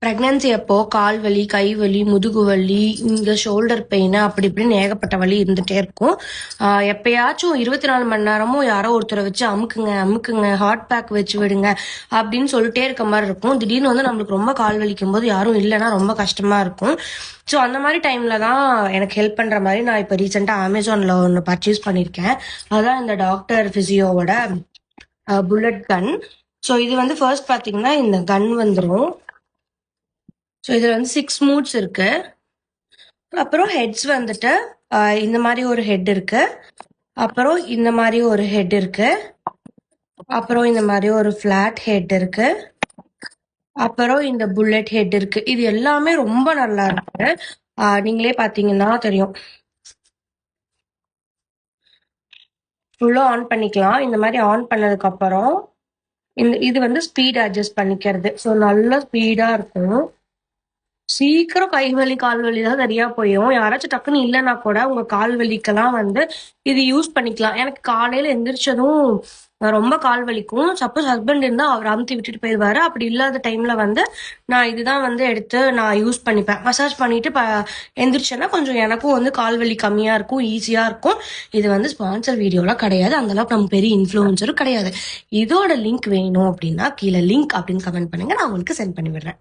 Pregnancy அப்போ கால் வலி, கை வலி, முதுகு வலி, இந்த ஷோல்டர் பெயின் அப்படி இப்படின்னு ஏகப்பட்ட வலி இருந்துட்டே இருக்கும். எப்பயாச்சும் 24 மணி நேரமும் யாரோ ஒருத்தரை வச்சு அமுக்குங்க அமுக்குங்க, ஹாட் பேக் வச்சு விடுங்க அப்படின்னு சொல்லிட்டே இருக்க மாதிரி இருக்கும். திடீர்னு வந்து நம்மளுக்கு ரொம்ப கால் வலிக்கும் போது யாரும் இல்லைன்னா ரொம்ப கஷ்டமா இருக்கும். ஸோ அந்த மாதிரி டைம்ல தான் எனக்கு ஹெல்ப் பண்ற மாதிரி நான் இப்போ ரீசெண்டாக அமேசான்ல ஒன்று பர்ச்சேஸ் பண்ணியிருக்கேன். அதான் இந்த டாக்டர் பிசியோவோட புல்லட் கன். ஸோ இது வந்து ஃபர்ஸ்ட் பார்த்தீங்கன்னா இந்த கன் வந்துடும். ஸோ இதில் வந்து 6 மூட்ஸ் இருக்கு. அப்புறம் ஹெட்ஸ் வந்துட்டு இந்த மாதிரி ஒரு ஹெட் இருக்கு. அப்புறம் இந்த மாதிரி ஒரு ஹெட் இருக்கு. அப்புறம் இந்த மாதிரி ஒரு ஃபிளாட் ஹெட் இருக்கு. அப்புறம் இந்த புல்லட் ஹெட் இருக்கு. இது எல்லாமே ரொம்ப நல்லா இருக்கு. நீங்களே பார்த்தீங்கன்னா தெரியும். ஃபுல்லாக ஆன் பண்ணிக்கலாம். இந்த மாதிரி ஆன் பண்ணதுக்கு அப்புறம் இது வந்து ஸ்பீட் அட்ஜஸ்ட் பண்ணிக்கிறது. ஸோ நல்ல ஸ்பீடா இருக்கும். சீக்கிரம் கை வலி, கால் வலி தான் சரியா போயிடும். யாராச்சும் டக்குன்னு இல்லைன்னா கூட உங்க கால் வலிக்கெல்லாம் வந்து இது யூஸ் பண்ணிக்கலாம். எனக்கு காலையில எந்திரிச்சதும் ரொம்ப கால் வலிக்கும். சப்போஸ் ஹஸ்பண்ட் இருந்தா அவர் அமுத்தி விட்டுட்டு போயிடுவாரு. அப்படி இல்லாத டைம்ல வந்து நான் இதுதான் வந்து எடுத்து நான் யூஸ் பண்ணிப்பேன். மசாஜ் பண்ணிட்டு எந்திரிச்சேன்னா கொஞ்சம் எனக்கும் வந்து கால் வலி கம்மியா இருக்கும், ஈஸியா இருக்கும். இது வந்து ஸ்பான்சர் வீடியோலாம் கிடையாது. அந்த அளவுக்கு நம்ம பெரிய இன்ஃப்ளூயன்சரும் கிடையாது. இதோட லிங்க் வேணும் அப்படின்னா கீழே லிங்க் அப்படின்னு கமெண்ட் பண்ணுங்க, நான் உங்களுக்கு சென்ட் பண்ணி விடுறேன்.